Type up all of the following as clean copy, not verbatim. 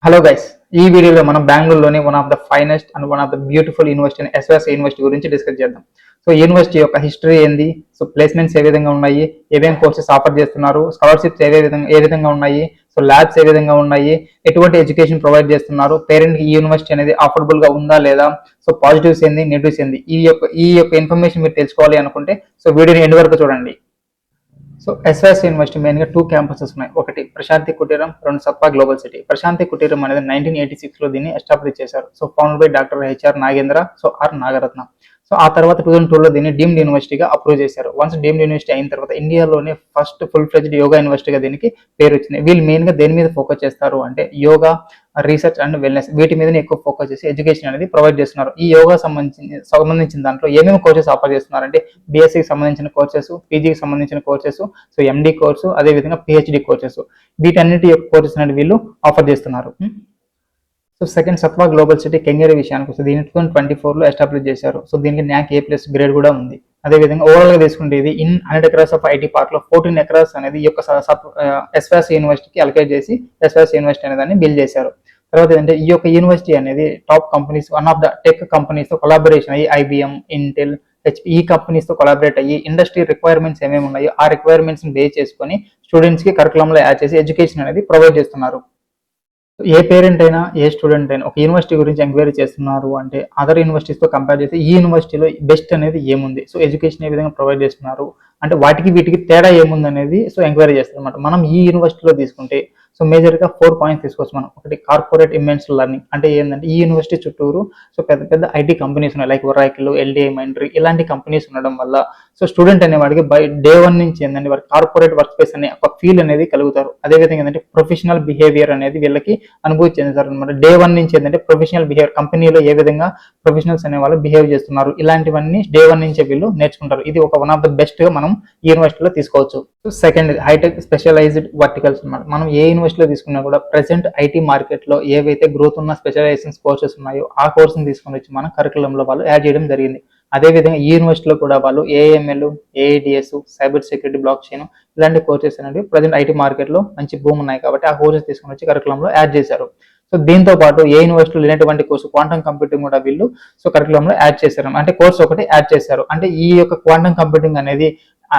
Hello guys, ఈ వీడియోలో మనం బెంగళూరులోని one of the finest and one of the beautiful university ఎస్వాస్ యూనివర్సిటీ గురించి డిస్కస్ చేద్దాం. సో యూనివర్సిటీ యొక్క హిస్టరీ ఏంది, సో ప్లేస్మెంట్స్ ఏ విధంగా ఉన్నాయి, ఏమేమి కోర్సెస్ ఆఫర్ చేస్తున్నారు, స్కాలర్షిప్స్ ఏ విధంగా ఉన్నాయి, సో ల్యాబ్స్ ఏ విధంగా ఉన్నాయి, ఎటువంటి ఎడ్యుకేషన్ ప్రొవైడ్ చేస్తున్నారు, పేరెంట్ ఈ యూనివర్సిటీ అనేది అఫోర్డబుల్ గా ఉందా లేదా, సో పాజిటివ్స్ ఏంది, నెగిటివ్స్ ఏంది, ఈ యొక్క ఇన్ఫర్మేషన్ మీరు తెలుసుకోవాలి అనుకుంటే సో వీడియోని ఎండ్ వరకు చూడండి. సో ఎస్ఆర్ఎస్ యూనివర్సిటీ మెయిన్గా 2 క్యాంపసెస్ ఉన్నాయి. ఒకటి ప్రశాంతి కుటీరం, రెండు సత్తా గ్లోబల్ సిటీ. ప్రశాంతి కుటీరం అనేది 1986లో దీన్ని ఎస్టాబ్లిష్ చేశారు. So found by doctor H R Nagendra, so R Nagaratna. So ఆ తర్వాత 2002లో దీన్ని డీమ్డ్ యూనివర్సిటీగా అప్రూవ్ చేశారు. వన్స్ డీమ్డ్ యూనివర్సిటీ అయిన తర్వాత ఇండియాలోనే ఫస్ట్ ఫుల్ ఫ్లెజ్డ్ యోగా యూనివర్సిటీగా దీనికి పేరు వచ్చింది. వీళ్ళు మెయిన్గా దేని మీద ఫోకస్ చేస్తారు అంటే యోగా, రీసెర్చ్ అండ్ వెల్నెస్, వీటి మీదనే ఎక్కువ ఫోకస్ చేసి ఎడ్యుకేషన్ అనేది ప్రొవైడ్ చేస్తున్నారు. ఈ యోగా సంబంధించిన దాంట్లో ఏమేమి కోర్సెస్ ఆఫర్ చేస్తున్నారు అంటే బీఎస్సీకి సంబంధించిన కోర్సెస్, పీజీకి సంబంధించిన కోర్సెస్, సో ఎండి కోర్సు, అదేవిధంగా పిహెచ్డి కోర్సెస్, వీటన్నిటి యొక్క కోర్సెస్ అనేది వీళ్ళు ఆఫర్ చేస్తున్నారు. So second Sattva global city Kengeri విషయానికి వస్తే దీన్ని 2024లో ఎస్టాబ్లిష్ చేశారు. సో దీనికి న్యాక్ A+ గ్రేడ్ కూడా ఉంది. అదేవిధంగా ఓవరాల్ గా తీసుకుంటే ఇది in 100 acres of IT park లో 14 ఎకరాస్ అనేది ఈ యొక్క ఎస్వాస్ యూనివర్సిటీకి అలకేట్ చేసి ఎస్వాస్ యూనివర్సిటీ అనే దాన్ని బిల్డ్ చేశారు. తర్వాత ఏంటంటే ఈ యొక్క యూనివర్సిటీ అనేది top companies, one of the tech companies తో కొలాబరేషన్ అయ్యి ఐబిఎం, ఇంటెల్, హెచ్పి ఈ కంపెనీస్ తో కొలాబరేట్ అయ్యి ఇండస్ట్రీ రిక్వైర్మెంట్స్ ఏమేమి ఉన్నాయో ఆ రిక్వైర్మెంట్స్ ని బేస్ చేసుకొని స్టూడెంట్స్ కి కరికులంలో యాడ్ చేసి ఎడ్యుకేషన్ అనేది ప్రొవైడ్ చేస్తున్నారు. ఏ పేరెంట్ అయినా ఏ స్టూడెంట్ అయినా ఒక యూనివర్సిటీ గురించి ఎంక్వైరీ చేస్తున్నారు అంటే అదర్ యూనివర్సిటీస్ తో కంపేర్ చేస్తే ఈ యూనివర్సిటీలో బెస్ట్ అనేది ఏముంది, సో ఎడ్యుకేషన్ ఏ విధంగా ప్రొవైడ్ చేస్తున్నారు అంటే వాటికి వీటికి తేడా ఏముంది అనేది సో ఎంక్వైరీ చేస్తారు అనమాట. మనం ఈ యూనివర్సిటీలో తీసుకుంటే సో మేజర్గా 4 పాయింట్స్ తీసుకోవచ్చు మనం. ఒకటి కార్పొరేట్ ఇమెన్స్ లెర్నింగ్, అంటే ఏంటంటే ఈ యూనివర్సిటీ చుట్టూరు సో పెద్ద పెద్ద ఐటీ కంపెనీస్ ఉన్నాయి, లైక్ ఒరాకిల్, ఎల్డిఐ, మైండ్రీ ఇలాంటి కంపెనీస్ ఉండడం వల్ల సో స్టూడెంట్ అనేవాడికి బై డే 1 నుంచి ఏంటంటే వారికి కార్పొరేట్ వర్క్ స్పేస్ అనే ఒక ఫీల్ అనేది కలుగుతారు. అదేవిధంగా ఏంటంటే ప్రొఫెషనల్ బిహేవియర్ అనేది వీళ్ళకి అనుభూతి చెందుతారు అనమాట. డే 1 నుంచి ఏంటంటే ప్రొఫెషనల్ బిహేవియర్, కంపెనీలో ఏ విధంగా ప్రొఫెషనల్స్ అనే వాళ్ళు బిహేవ్ చేస్తున్నారు, ఇలాంటివన్నీ డే 1 నుంచే వీళ్ళు నేర్చుకుంటారు. ఇది ఒక వన్ ఆఫ్ ద బెస్ట్ గా మనం ఈ యూనివర్సిటీలో తీసుకోవచ్చు. సెకండ్, హైటెక్ స్పెషలైజ్డ్ వర్టికల్స్ అనమాట. మనం ఏ యూనివర్సిటీలో తీసుకున్నా కూడా ప్రెసెంట్ ఐటీ మార్కెట్ లో ఏవైతే గ్రోత్ ఉన్న స్పెషలైజేషన్స్ కోర్సెస్ ఉన్నాయో ఆ కోర్సుని తీసుకొని వచ్చి మన కరికులంలో వాళ్ళు యాడ్ చేయడం జరిగింది. అదేవిధంగా ఈ యూనివర్సిటీలో కూడా వాళ్ళు AML, AIDS, cyber security, block chain ఇలాంటి కోర్సెస్ అనేవి ప్రజెంట్ ఐటీ మార్కెట్ లో మంచి భూమి ఉన్నాయి కాబట్టి ఆ కోర్సెస్ తీసుకొని వచ్చి కరికులంలో యాడ్ చేశారు. సో దీంతో పాటు ఏ యూనివర్సిటీలో లేనటువంటి కోర్సు క్వాంటమ్ కంప్యూటింగ్ కూడా వీళ్ళు సో కరికులంలో యాడ్ చేశారు. అంటే కోర్స్ ఒకటి యాడ్ చేశారు. అంటే ఈ యొక్క క్వాంటమ్ కంప్యూటింగ్ అనేది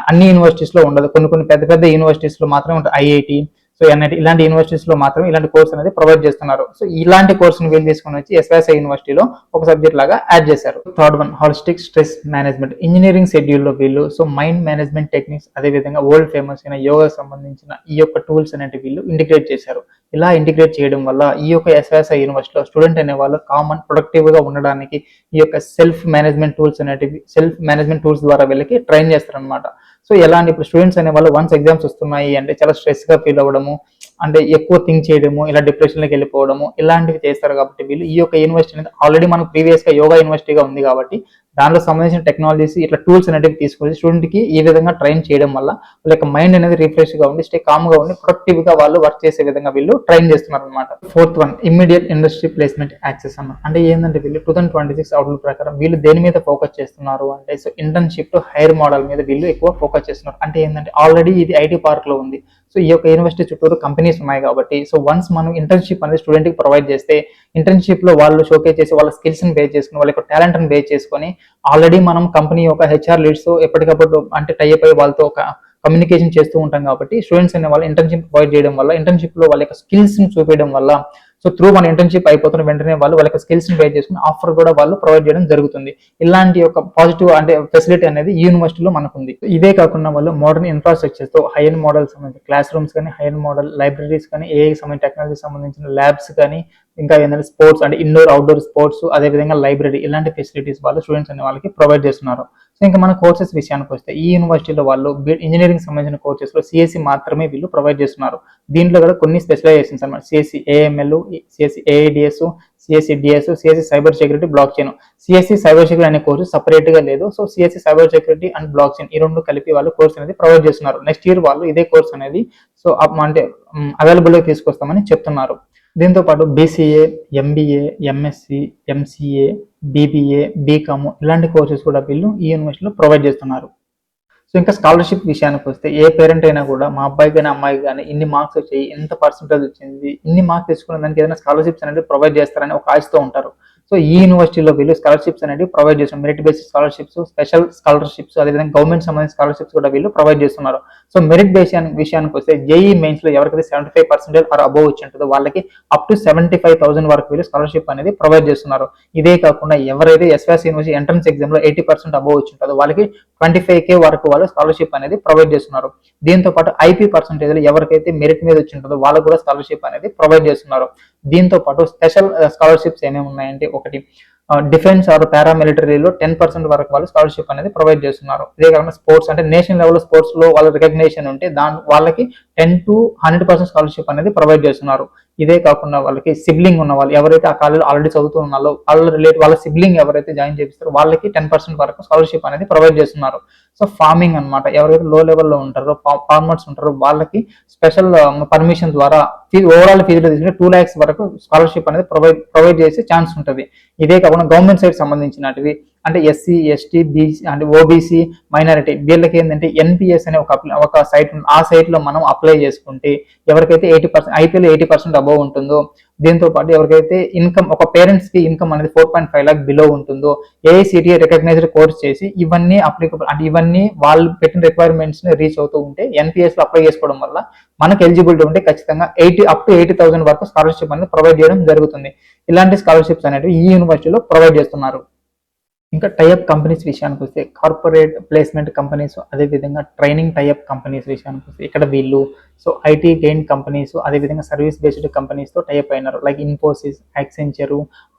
అన్ని యూనివర్సిటీస్ లో ఉండదు, కొన్ని కొన్ని పెద్ద పెద్ద యూనివర్సిటీస్ లో మాత్రమే ఉంటుంది. ఐఐటి, సో ఎన్ఐటి ఇలాంటి యూనివర్సిటీస్ లో మాత్రమే ఇలాంటి కోర్స్ అనేది ప్రొవైడ్ చేస్తున్నారు. సో ఇలాంటి కోర్సును వీళ్ళు తీసుకొని వచ్చి ఎస్వాసై యూనివర్సిటీలో ఒక సబ్జెక్ట్ లాగా యాడ్ చేశారు. Third one, holistic stress management. Engineering schedule లో వీళ్ళు సో మైండ్ మేనేజ్మెంట్ టెక్నిక్స్, అదేవిధంగా వరల్డ్ ఫేమస్ అయిన యోగాకి సంబంధించిన ఈ యొక్క టూల్స్ అనేవి వీళ్ళు ఇంటిగ్రేట్ చేశారు. ఇలా ఇంటిగ్రేట్ చేయడం వల్ల ఈ యొక్క ఎస్వాసై యూనివర్సిటీలో స్టూడెంట్ అనే వాళ్ళు కామన్ ప్రొడక్టివ్ గా ఉండడానికి ఈ యొక్క సెల్ఫ్ మేనేజ్మెంట్ టూల్స్ ద్వారా వీళ్ళకి ట్రైన్ చేస్తారనమాట. సో ఎలా అంటే ఇప్పుడు స్టూడెంట్స్ అనే వాళ్ళు వన్స్ ఎగ్జామ్స్ వస్తున్నాయి అంటే చాలా స్ట్రెస్ గా ఫీల్ అవ్వడము, అంటే ఎక్కువ థింక్ చేయడము, ఇలా డిప్రెషన్లోకి వెళ్ళిపోవడము ఇలాంటివి చేస్తారు. కాబట్టి వీళ్ళు ఈ యొక్క యూనివర్సిటీ అనేది ఆల్రెడీ మనకు ప్రీవియస్ గా యోగా యూనివర్సిటీగా ఉంది కాబట్టి దానిలో సంబంధించిన టెక్నాలజీస్ ఇట్లా టూల్స్ అనేవి తీసుకొని స్టూడెంట్ కి ఈ విధంగా ట్రైన్ చేయడం వల్ల వాళ్ళ యొక్క మైండ్ అనేది రిఫ్రెష్ గా ఉండి స్టే కామ్ గా ఉండి ప్రొడక్టివ్ గా వాళ్ళు వర్క్ చేసే విధంగా వీళ్ళు ట్రైన్ చేస్తున్నారు అనమాట. Fourth one, immediate industry placement access అన్న. అంటే ఏంటంటే వీళ్ళు 2026 అవుట్లుక్ ప్రకారం వీళ్ళు దేని మీద ఫోకస్ చేస్తున్నారు అంటే so internship to hire model మీద వీళ్ళు ఎక్కువ ఫోకస్ చేస్తున్నారు. అంటే ఏంటంటే ఆల్రెడీ ఇది ఐటీ పార్క్ లో ఉంది. సో ఈ యొక్క యూనివర్సిటీ చుట్టూరు కంపెనీస్ ఉన్నాయి కాబట్టి సో వన్స్ మనం ఇంటర్న్షిప్ అనేది స్టూడెంట్ కి ప్రొవైడ్ చేస్తే ఇంటర్న్షిప్ లో వాళ్ళు షోకేస్ చేసి వాళ్ళ స్కిల్స్ ని బేస్ చేసుకుని వాళ్ళ యొక్క టాలెంట్ ని బేస్ చేసుకొని ఆల్రెడీ మనం కంపెనీ యొక్క హెచ్ఆర్ లీడ్స్ ఎప్పటికప్పుడు అంటే టైప్ అయ్యి వాళ్ళతో ఒక కమ్యూనికేషన్ చేస్తూ ఉంటాం కాబట్టి స్టూడెంట్స్ అనే వాళ్ళు ఇంటర్న్షిప్ ప్రొవైడ్ చేయడం వల్ల, ఇంటర్న్షిప్ లో వాళ్ళ యొక్క స్కిల్స్ ని చూపించడం వల్ల సో త్రూ మన ఇంటర్న్షిప్ అయిపోతున్న వెంటనే వాళ్ళు వాళ్ళ స్కిల్స్ ని బేస్ చేసుకుని ఆఫర్ కూడా వాళ్ళు ప్రొవైడ్ చేయడం జరుగుతుంది. ఇలాంటి ఒక పాజిటివ్ అంటే ఫెసిలిటీ అనేది ఈ యూనివర్సిటీలో మనకు ఉంది. ఇదే కాకుండా వాళ్ళు మోడర్న్ ఇన్ఫ్రాస్ట్రక్చర్ తో హై అండ్ మోడల్ సంబంధించిన క్లాస్ రూమ్స్ కానీ, హై అండ్ మోడల్ లైబ్రరీస్ కానీ, ఏఐ సంబంధించిన టెక్నాలజీ సంబంధించిన ల్యాబ్స్ కానీ, ఇంకా ఏంటంటే స్పోర్ట్స్ అంటే ఇండోర్ అవుట్డోర్ స్పోర్ట్స్, అదేవిధంగా లైబ్రరీ ఇలాంటి ఫెసిలిటీస్ వాళ్ళు స్టూడెంట్స్ అనే వాళ్ళకి ప్రొవైడ్ చేస్తున్నారు. సో ఇంకా మన కోర్సెస్ విషయానికి వస్తే ఈ యూనివర్సిటీలో వాళ్ళు ఇంజనీరింగ్ సంబంధించిన కోర్సెస్ లో సిఎస్సి మాత్రమే వీళ్ళు ప్రొవైడ్ చేస్తున్నారు. దీంట్లో కూడా కొన్ని స్పెషలైజేషన్స్ అన్నమాట. CSC AML, CSC AI DS, CSC DS, CSC cyber security, blockchain. CSC cyber security అనే కోర్సు సపరేట్ గా లేదు. So CSC cyber security and blockchain ఈ రెండు కలిపి వాళ్ళు కోర్స్ అనేది ప్రొవైడ్ చేస్తున్నారు. నెక్స్ట్ ఇయర్ వాళ్ళు ఇదే కోర్స్ అనేది సో అంటే అవైలబుల్ గా తీసుకొస్తామని చెప్తున్నారు. దీంతో పాటు BCA, MBA, MSc, MCA, BBA, BCom ఇలాంటి కోర్సెస్ కూడా వీళ్ళు ఈ యూనివర్సిటీలో ప్రొవైడ్ చేస్తున్నారు. సో ఇంకా స్కాలర్షిప్ విషయానికి వస్తే ఏ పేరెంట్ అయినా కూడా మా అబ్బాయి కానీ అమ్మాయి కానీ ఇన్ని మార్క్స్ వచ్చాయి, ఎంత పర్సెంటేజ్ వచ్చింది, ఇన్ని మార్క్స్ తెచ్చుకున్న దానికి ఏదైనా స్కాలర్షిప్స్ అనేది ప్రొవైడ్ చేస్తారని ఒక ఆశతో ఉంటారు. సో ఈ యూనివర్సిటీలో వీళ్ళు స్కాలర్షిప్స్ అనేవి ప్రొవైడ్ చేస్తున్నారు. Merit basis scholarships, special scholarships, అదేవిధంగా గవర్నమెంట్ సంబంధించిన స్కాలర్షిప్స్ కూడా వీళ్ళు ప్రొవైడ్ చేస్తున్నారు. సో మెరిట్ విషయానికి వస్తే జేఈ మెయిన్స్ లో ఎవరికైతే 75% ఆర్ అబోవ్ వచ్చి ఉంటుందో వాళ్ళకి అప్ టు 75,000 వరకు వీళ్ళు స్కాలర్షిప్ అనేది ప్రొవైడ్ చేస్తున్నారు. ఇదే కాకుండా ఎవరైతే ఎస్వాస్ యూనివర్సిటీ ఎంట్రన్స్ ఎగ్జామ్ లో 80% అబోవ్ వచ్చి ఉంటుందో వాళ్ళకి 25K వరకు వాళ్ళు స్కాలర్షిప్ అనేది ప్రొవైడ్ చేస్తున్నారు. దీంతో పాటు ఐపీ పర్సెంటేజ్ ఎవరికైతే మెరిట్ మీద వచ్చి ఉంటుందో వాళ్ళకు కూడా స్కాలర్షిప్ అనేది ప్రొవైడ్ చేస్తున్నారు. దీంతో పాటు స్పెషల్ స్కాలర్షిప్స్ ఏమేమి ఉన్నాయంటే, ఒకటి డిఫెన్స్ ఆర్ పారామిలిటరీలో 10% వరకు వాళ్ళు స్కాలర్షిప్ అనేది ప్రొవైడ్ చేస్తున్నారు. ఇదే కాకుండా స్పోర్ట్స్ అంటే నేషనల్ లెవెల్ స్పోర్ట్స్ లో వాళ్ళ రికగ్నేషన్ ఉంటే వాళ్ళకి 10 to 100% స్కాలర్షిప్ అనేది ప్రొవైడ్ చేస్తున్నారు. ఇదే కాకుండా వాళ్ళకి సిబ్లింగ్ ఉన్న వాళ్ళు ఎవరైతే ఆ కాలేజీలో ఆల్రెడీ చదువుతున్నారో వాళ్ళ సిబ్లింగ్ ఎవరైతే జాయిన్ చేపిస్తారో వాళ్ళకి 10% వరకు స్కాలర్షిప్ అనేది ప్రొవైడ్ చేస్తున్నారు. సో ఫార్మింగ్ అనమాట, ఎవరైతే లో లెవెల్లో ఉంటారో ఫార్మర్స్ ఉంటారో వాళ్ళకి స్పెషల్ పర్మిషన్ ద్వారా ఓవరాల్ ఫీజులో తీసుకుంటే 2 lakhs వరకు స్కాలర్షిప్ అనేది ప్రొవైడ్ చేసే ఛాన్స్ ఉంటుంది. ఇదే కాకుండా గవర్నమెంట్ సైడ్ సంబంధించినటివి అంటే ఎస్సీ, ఎస్టీ, బీసీ అంటే ఓబీసీ, మైనారిటీ వీళ్ళకి ఏంటంటే ఎన్పిఎస్ అనే ఒక సైట్ ఆ సైట్ లో మనం అప్లై చేసుకుంటే ఎవరికైతే 80% ఐపీఎల్ 80% అబోవ్ ఉంటుందో, దీంతో పాటు ఎవరికైతే ఇన్కమ్ ఒక పేరెంట్స్ కి ఇన్కమ్ అనేది 4.5 lakh బిలో ఉంటుందో ఏఐసిటిఐ రికగ్నైజ్డ్ కోర్స్ చేసి ఇవన్నీ అప్లికబుల్ అంటే ఇవన్నీ వాళ్ళు పెట్టిన రిక్వైర్మెంట్స్ ని రీచ్ అవుతూ ఉంటే ఎన్పిఎస్ లో అప్లై చేసుకోవడం వల్ల మనకు ఎలిజిబిలిటీ ఉంటే ఖచ్చితంగా అప్ టు 80,000 వరకు స్కాలర్షిప్ అనేది ప్రొవైడ్ చేయడం జరుగుతుంది. ఇలాంటి స్కాలర్షిప్స్ అనేవి ఈ యూనివర్సిటీలో ప్రొవైడ్ చేస్తున్నారు. ఇంకా టైఅప్ కంపెనీస్ విషయానికి వస్తే కార్పొరేట్ ప్లేస్మెంట్ కంపెనీస్, అదేవిధంగా ట్రైనింగ్ టైఅప్ కంపెనీస్ విషయానికి వస్తే ఇక్కడ వీళ్ళు ఐటీ గెయిన్ కంపెనీస్, అదేవిధంగా సర్వీస్ బేస్డ్ కంపెనీస్తో టైఅప్ అయినారు. Like Infosys, Accenture,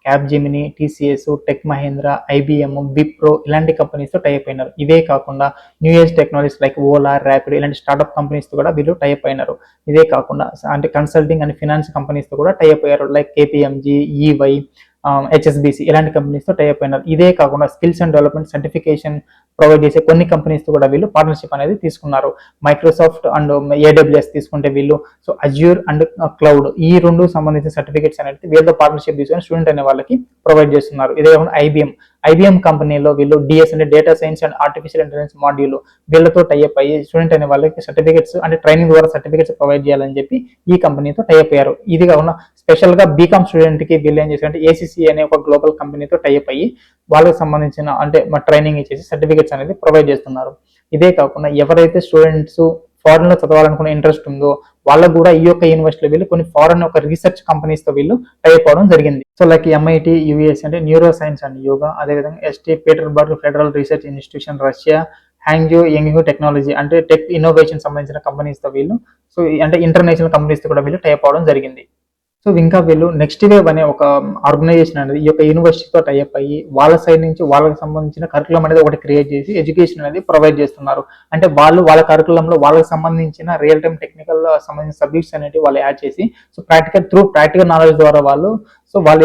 Capgemini, TCS, tech Mahindra, IBM, Wipro ఇలాంటి కంపెనీస్తో టైఅప్ అయినారు. ఇవే కాకుండా new age technologies like Ola, rapid ఇలాంటి స్టార్ట్అప్ కంపెనీస్తో కూడా వీళ్ళు టైఅప్ అయినారు. ఇదే కాకుండా అంటే కన్సల్టింగ్ అండ్ ఫినాన్స్ కంపెనీస్తో కూడా టైఅప్ అయ్యారు. లైక్ కేపీఎంజీ, ఈవై, హెచ్ఎస్బిసి ఇలాంటి కంపెనీస్తో టైఅప్ అయినారు. ఇదే కాకుండా skills and development certification provide చేసే కొన్ని కంపెనీస్తో కూడా వీళ్ళు పార్ట్నర్షిప్ అనేది తీసుకున్నారు. మైక్రోసాఫ్ట్ అండ్ ఏడబ్ల్యూఎస్ తీసుకుంటే వీళ్ళు అజ్యూర్ అండ్ క్లౌడ్ ఈ రెండు సంబంధించిన సర్టిఫికేట్స్ అనేది వీళ్ళతో పార్ట్నర్షిప్ తీసుకొని స్టూడెంట్ అనే వాళ్ళకి ప్రొవైడ్ చేస్తున్నారు. ఇదే కాకుండా ఐబిఎం కంపెనీలో వీళ్ళు డిఎస్ అంటే data science and artificial intelligence module వీళ్ళతో టైఅప్ అయ్యి స్టూడెంట్ అనే వాళ్ళకి సర్టిఫికేట్స్ అంటే ట్రైనింగ్ ద్వారా సర్టిఫికేట్స్ ప్రొవైడ్ చేయాలని చెప్పి ఈ కంపెనీతో టైఅప్ అయ్యారు. ఇది కాకుండా స్పెషల్ గా బీకామ్ స్టూడెంట్ కి వీళ్ళు ఏం చేశారంటే ఏసీసీ అనే ఒక గ్లోబల్ కంపెనీతో టైఅప్ అయ్యి వాళ్ళకి సంబంధించిన అంటే ట్రైనింగ్ ఇచ్చేసి సర్టిఫికేట్స్ అనేది ప్రొవైడ్ చేస్తున్నారు. ఇదే కాకుండా ఎవరైతే స్టూడెంట్స్ ఫారెన్ లో చదవాలనుకునే ఇంట్రెస్ట్ ఉందో వాళ్ళకు కూడా ఈ యొక్క యూనివర్సిటీలో వీళ్ళు కొన్ని ఫారెన్ ఒక రీసెర్చ్ కంపెనీస్ తో వీళ్ళు టైప్ అవడం జరిగింది. సో లైక్ ఎంఐటి, యుఎస్ అంటే న్యూరో సైన్స్ అండ్ యోగా, అదేవిధంగా ST Petersburg federal research institution Russia, Hangzhou యంగ్హూ టెక్నాలజీ అంటే టెక్ ఇన్నోవేషన్ సంబంధించిన కంపెనీస్ తో వీళ్ళు అంటే ఇంటర్నేషనల్ కంపెనీస్ తో కూడా వీళ్ళు టైప్ అవడం జరిగింది. సో ఇంకా వీళ్ళు నెక్స్ట్ వేవ్ అనే ఒక ఆర్గనైజేషన్ అనేది ఈ యొక్క యూనివర్సిటీతో టైఅప్ అయ్యి వాళ్ళ సైడ్ నుంచి వాళ్ళకి సంబంధించిన కరికులం అనేది ఒకటి క్రియేట్ చేసి ఎడ్యుకేషన్ అనేది ప్రొవైడ్ చేస్తున్నారు. అంటే వాళ్ళ కరికులంలో వాళ్ళకి సంబంధించిన రియల్ టైమ్ టెక్నికల్ సంబంధించిన సబ్జెక్ట్స్ అనేవి వాళ్ళు యాడ్ చేసి ప్రాక్టికల్ నాలెడ్జ్ ద్వారా వాళ్ళు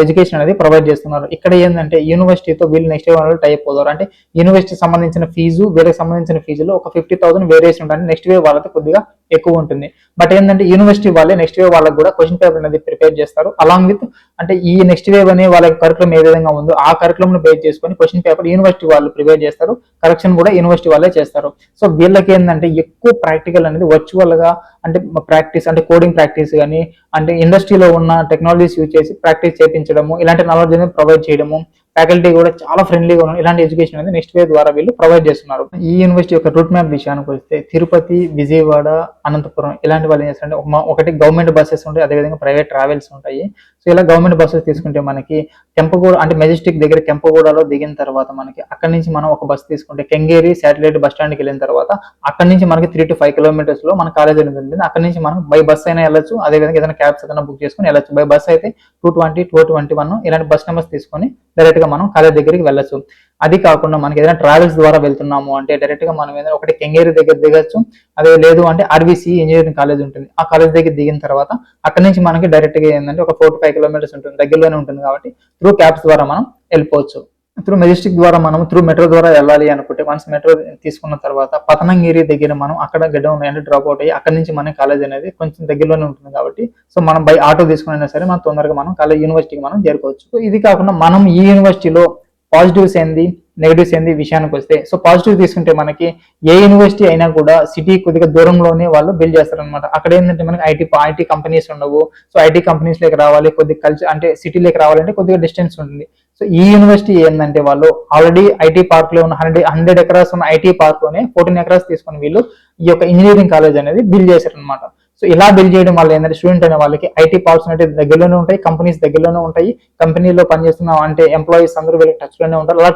ఎడ్యుకేషన్ అనేది ప్రొవైడ్ చేస్తున్నారు. ఇక్కడ ఏంటంటే యూనివర్సిటీతో వీళ్ళు నెక్స్ట్ వేవ్ టైప్ అవుతారు. అంటే యూనివర్సిటీ సంబంధించిన ఫీజు వీళ్ళకి సంబంధించిన ఫీజులో ఒక 50,000 వేరియేషన్ ఉంటుంది. నెక్స్ట్ వేవ్ వాళ్ళతో కొద్దిగా ఎక్కువ ఉంటుంది. బట్ ఏంటంటే యూనివర్సిటీ వాళ్ళే నెక్స్ట్ వేవ్ వాళ్ళకి కూడా క్వశ్చన్ పేపర్ అనేది ప్రిపేర్ చేస్తారు. అలాంగ్ విత్ అంటే ఈ నెక్స్ట్ వేవ్ అనే వాళ్ళకి కరికులం ఏ విధంగా ఉందో ఆ కరికులం ను బేస్ చేసుకొని క్వశ్చన్ పేపర్ యూనివర్సిటీ వాళ్ళు ప్రిపేర్ చేస్తారు, కరెక్షన్ కూడా యూనివర్సిటీ వాళ్ళే చేస్తారు. సో వీళ్ళకి ఏంటంటే ఎక్కువ ప్రాక్టికల్ అనేది వర్చువల్ గా అంటే ప్రాక్టీస్ అంటే కోడింగ్ ప్రాక్టీస్ కానీ అంటే ఇండస్ట్రీలో ఉన్న టెక్నాలజీస్ యూజ్ చేసి ప్రాక్టీస్ చేయించడము, ఇలాంటి నాలెడ్జ్ అనేది ప్రొవైడ్ చేయడము, ఫ్యాకల్టీ కూడా చాలా ఫ్రెండ్లీగా ఉన్నారు. ఇలాంటి ఎడ్యుకేషన్ అనేది నెక్స్ట్ వే ద్వారా వీళ్ళు ప్రొవైడ్ చేస్తున్నారు. ఈ యూనివర్సిటీ యొక్క రూట్ మ్యాప్ విషయానికి వస్తే తిరుపతి, విజయవాడ, అనంతపురం ఇలాంటి వాళ్ళు ఏం చేస్తారంటే ఒకటి గవర్నమెంట్ బస్సెస్ ఉంటాయి, అదేవిధంగా ప్రైవేట్ ట్రావెల్స్ ఉంటాయి. సో ఇలా గవర్నమెంట్ బస్సెస్ తీసుకుంటే మనకి కెంపగూడ అంటే మెజెస్టిక్ దగ్గర కెంపగూడలో దిగిన తర్వాత మనకి అక్కడి నుంచి మనం ఒక బస్ తీసుకుంటే కెంగేరి శాటిలైట్ బస్ స్టాండ్కి వెళ్ళిన తర్వాత అక్కడి నుంచి మనకి 3 to 5 kilometers లో మన కాలేజ్ ఉంటుంది. అక్కడి నుంచి మనం బై బస్ అయినా వెళ్ళొచ్చు, అదేవిధంగా ఏదైనా క్యాబ్స్ ఏదైనా బుక్ చేసుకుని వెళ్ళొచ్చు. బై బస్ అయితే 220, 221 ఇలాంటి బస్ నెంబర్స్ తీసుకొని డైరెక్ట్ గా మనం కాలేజ్ దగ్గరికి వెళ్ళొచ్చు. అది కాకుండా మనకి ఏదైనా ట్రావెల్స్ ద్వారా వెళ్తున్నాము అంటే డైరెక్ట్ గా మనం ఏదైనా ఒకటి కెంగేరి దగ్గర దిగచ్చు, అదే లేదు అంటే ఆర్బీసీ ఇంజనీరింగ్ కాలేజ్ ఉంటుంది, ఆ కాలేజ్ దగ్గర దిగిన తర్వాత అక్కడ నుంచి మనకి డైరెక్ట్ గా ఏంటంటే ఒక 4 to 5 kilometers ఉంటుంది, దగ్గరలోనే ఉంటుంది. కాబట్టి త్రూ క్యాబ్స్ ద్వారా మనం వెళ్ళిపోవచ్చు. త్రూ మెజెస్టిక్ ద్వారా మనం త్రూ మెట్రో ద్వారా వెళ్ళాలి అనుకుంటే వన్స్ మెట్రో తీసుకున్న తర్వాత పతనంగిరి దగ్గర మనం అక్కడ గడ్డ అంటే డ్రాప్ అవుట్ అయ్యి అక్కడ నుంచి మన కాలేజ్ అనేది కొంచెం దగ్గరలోనే ఉంటుంది. కాబట్టి సో మనం బై ఆటో తీసుకున్నా సరే మనం తొందరగా మనం కాలేజ్ యూనివర్సిటీకి మనం చేరుకోవచ్చు. సో ఇది కాకుండా మనం ఈ యూనివర్సిటీలో పాజిటివ్స్ ఏంది, నెగిటివ్స్ ఏంది విషయానికి వస్తే. సో పాజిటివ్ తీసుకుంటే మనకి ఏ యూనివర్సిటీ అయినా కూడా సిటీ కొద్దిగా దూరంలోనే వాళ్ళు బిల్డ్ చేస్తారనమాట. అక్కడ ఏంటంటే మనకి ఐటీ కంపెనీస్ ఉండవు. సో ఐటీ కంపెనీస్ లోకి రావాలి, కొద్దిగా కల్చర్ అంటే సిటీలోకి రావాలంటే కొద్దిగా డిస్టెన్స్ ఉంటుంది. సో ఈ యూనివర్సిటీ ఏంటంటే వాళ్ళు ఆల్రెడీ ఐటీ పార్క్ లో ఉన్న 100 ఎకరాస్ ఉన్న ఐటీ పార్క్ లోనే 14 ఎకరాస్ తీసుకొని వీళ్ళు ఈ యొక్క ఇంజనీరింగ్ కాలేజ్ అనేది బిల్డ్ చేశారనమాట. సో ఇలా బిల్డ్ చేయడం వల్ల ఏంటంటే స్టూడెంట్ అనే వాళ్ళకి ఐటీ పార్క్స్ అంటే దగ్గరలోనే ఉంటాయి, కంపెనీస్ దగ్గరలోనే ఉంటాయి, కంపెనీలో పనిచేస్తున్న అంటే ఎంప్లాయీస్ అందరూ వీళ్ళకి టచ్ లోనే ఉంటారు. అలా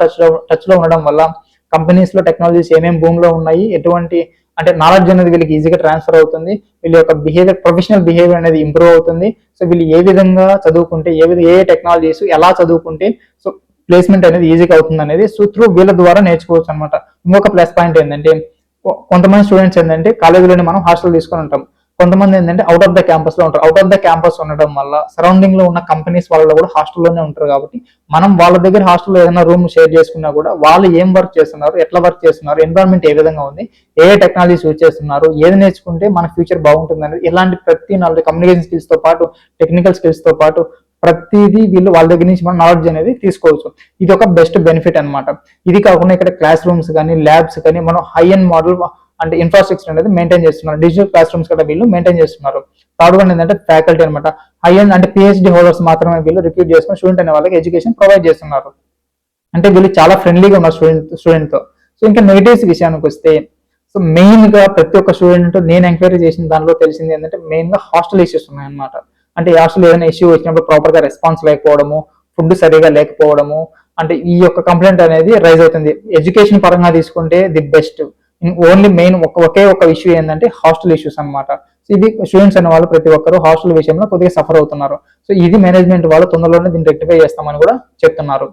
టచ్ లో ఉండడం వల్ల కంపెనీస్ లో టెక్నాలజీస్ ఏమేమి భూమిలో లో ఉన్నాయి, ఎటువంటి అంటే నాలెడ్జ్ అనేది వీళ్ళకి ఈజీగా ట్రాన్స్ఫర్ అవుతుంది, వీళ్ళ యొక్క బిహేవియర్ ప్రొఫెషనల్ బిహేవియర్ అనేది ఇంప్రూవ్ అవుతుంది. సో వీళ్ళు ఏ విధంగా చదువుకుంటే ఏ టెక్నాలజీస్ ఎలా చదువుకుంటే సో ప్లేస్మెంట్ అనేది ఈజీగా అవుతుంది అనేది సో త్రూ వీళ్ళ ద్వారా నేర్చుకోవచ్చు అనమాట. ఇంకొక ప్లస్ పాయింట్ ఏంటంటే కొంతమంది స్టూడెంట్స్ ఏంటంటే కాలేజీలోనే మనం హాస్టల్ తీసుకొని ఉంటాం, కొంతమంది ఏంటంటే అవుట్ ఆఫ్ ద క్యాంపస్ లో ఉంటారు. అవుట్ ఆఫ్ ద క్యాంపస్ ఉండడం వల్ల సరౌండింగ్ లో ఉన్న కంపెనీస్ వాళ్ళు కూడా హాస్టల్లోనే ఉంటారు కాబట్టి మనం వాళ్ళ దగ్గర హాస్టల్లో ఏదైనా రూమ్ షేర్ చేసుకున్నా కూడా వాళ్ళు ఏం వర్క్ చేస్తున్నారు, ఎట్లా వర్క్ చేస్తున్నారు, ఎన్విరాన్మెంట్ ఏ విధంగా ఉంది, ఏ టెక్నాలజీస్ యూజ్ చేస్తున్నారు, ఏది నేర్చుకుంటే మన ఫ్యూచర్ బాగుంటుంది అనేది ఇలాంటి ప్రతి నాలుగు కమ్యూనికేషన్ స్కిల్స్ తో పాటు టెక్నికల్ స్కిల్స్ తో పాటు ప్రతిదీ వీళ్ళు వాళ్ళ దగ్గర నుంచి మనం నాలెడ్జ్ అనేది తీసుకోవచ్చు. ఇది ఒక బెస్ట్ బెనిఫిట్ అనమాట. ఇది కాకుండా ఇక్కడ క్లాస్ రూమ్స్ కానీ ల్యాబ్స్ కానీ మనం హై అండ్ మోడల్ అంటే ఇన్ఫ్రాస్ట్రక్చర్ అనేది మెయింటైన్ చేస్తున్నారు, డిజిటల్ క్లాస్ రూమ్స్ కూడా వీళ్ళు మెయింటైన్ చేస్తున్నారు. థర్డ్ వన్ ఏంటంటే ఫ్యాకల్టీ అనమాట. హై అండ్ అంటే పిహెచ్డి హోల్డర్స్ మాత్రమే వీళ్ళు రిక్రూట్ చేసుకుని స్టూడెంట్ అనే వాళ్ళకి ఎడ్యుకేషన్ ప్రొవైడ్ చేస్తున్నారు. అంటే వీళ్ళు చాలా ఫ్రెండ్లీగా ఉన్నారు స్టూడెంట్ తో. సో ఇంకా నెగిటివ్స్ విషయానికి వస్తే సో మెయిన్ గా ప్రతి ఒక్క స్టూడెంట్ నేను ఎంక్వైరీ చేసిన దానిలో తెలిసింది ఏంటంటే మెయిన్ గా హాస్టల్ ఇష్యూస్ ఉన్నాయన్నమాట. అంటే హాస్టల్ ఏదైనా ఇష్యూ వచ్చినప్పుడు ప్రాపర్ గా రెస్పాన్స్ లేకపోవడము, ఫుడ్ సరిగా లేకపోవడము, అంటే ఈ యొక్క కంప్లైంట్ అనేది రైజ్ అవుతుంది. ఎడ్యుకేషన్ పరంగా తీసుకుంటే ది బెస్ట్ ఓన్లీ మెయిన్ ఒకే ఒక ఇష్యూ ఏంటంటే హాస్టల్ ఇష్యూస్ అనమాట. ఇది స్టూడెంట్స్ అనే వాళ్ళు ప్రతి ఒక్కరు హాస్టల్ విషయంలో కొద్దిగా సఫర్ అవుతున్నారు. సో ఇది మేనేజ్మెంట్ వాళ్ళు తొందరలోనే దీన్ని రెక్టిఫై చేస్తామని కూడా చెప్తున్నారు.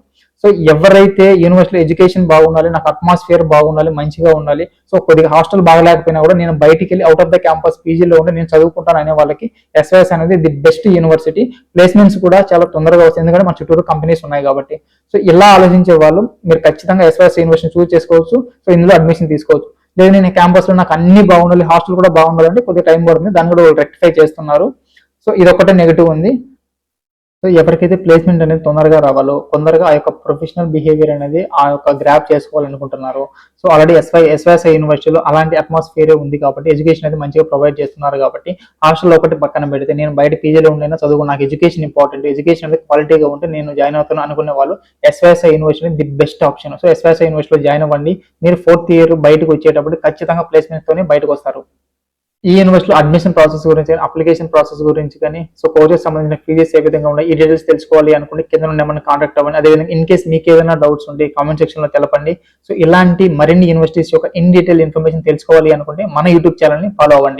సో ఎవరైతే యూనివర్సిటీ ఎడ్యుకేషన్ బాగుండాలి, నాకు అట్మాస్ఫియర్ బాగుండాలి, మంచిగా ఉండాలి, సో కొద్దిగా హాస్టల్ బాగలేకపోయినా కూడా నేను బయటికి వెళ్ళి అవుట్ ఆఫ్ ద క్యాంపస్ పీజీలో ఉండి నేను చదువుకుంటాను అనే వాళ్ళకి ఎస్వైఎస్ అనేది ది బెస్ట్ యూనివర్సిటీ. ప్లేస్మెంట్స్ కూడా చాలా తొందరగా వస్తాయి, ఎందుకంటే మన చుట్టూరు కంపెనీస్ ఉన్నాయి కాబట్టి. సో ఇలా ఆలోచించే వాళ్ళు మీరు ఖచ్చితంగా ఎస్వైఎస్ యూనివర్సిటీ చూస్ చేసుకోవచ్చు. సో ఇందులో అడ్మిషన్ తీసుకోవచ్చు. లేదు నేను క్యాంపస్ లో నాకు అన్ని బాగుండాలి, హాస్టల్ కూడా బాగుండాలంటే కొద్దిగా టైం పడుతుంది, దాన్ని కూడా రెక్టిఫై చేస్తున్నారు. సో ఇదొకటే నెగిటివ్ ఉంది. సో ఎవరికైతే ప్లేస్మెంట్ అనేది తొందరగా రావాలో, తొందరగా ఆ యొక్క ప్రొఫెషనల్ బిహేవియర్ అనేది ఆ యొక్క గ్రాప్ చేసుకోవాలనుకుంటున్నారు. సో ఆల్రెడీ ఎస్వైఎస్ఐ యూనివర్సిటీలో అలాంటి అట్మాస్ఫియర్ ఉంది కాబట్టి ఎడ్యుకేషన్ అనేది మంచిగా ప్రొవైడ్ చేస్తున్నారు కాబట్టి హాస్టల్ ఒకటి పక్కన పెడితే నేను బయట పీజీలో ఉండైనా చదువు, నాకు ఎడ్యుకేషన్ ఇంపార్టెంట్, ఎడ్యుకేషన్ అనేది క్వాలిటీగా ఉంటే నేను జాయిన్ అవుతాను అనుకునే వాళ్ళు SYSI university the best option. So SYSI యూనివర్సిటీలో జాయిన్ అవ్వండి. మీరు 4th ఇయర్ బయటకు వచ్చేటప్పుడు ఖచ్చితంగా ప్లేస్మెంట్ తోనే బయటకు వస్తారు. ఈ యూనివర్సిటీలో అడ్మిషన్ ప్రాసెస్ గురించి, అప్లికేషన్ ప్రాసెస్ గురించి కానీ, సో కోర్సెస్ సంబంధించిన ఫీజెస్ ఏ విధంగా ఉన్నాయి, ఈ డీటెయిల్స్ తెలుసుకోవాలి అనుకుంటే కింద నెంబర్ని కాంటాక్ట్ అవ్వండి. అదేవిధంగా ఇన్ కేస్ మీకు ఏదైనా డౌట్స్ ఉంటే కామెంట్ సెక్షన్ లో తెలపండి. సో ఇలాంటి మరిన్ని యూనివర్సిటీస్ యొక్క ఇన్ డీటెయిల్ ఇన్ఫర్మేషన్ తెలుసుకోవాలి అనుకుంటే మన యూట్యూబ్ ఛానల్ ని ఫాలో అవ్వండి.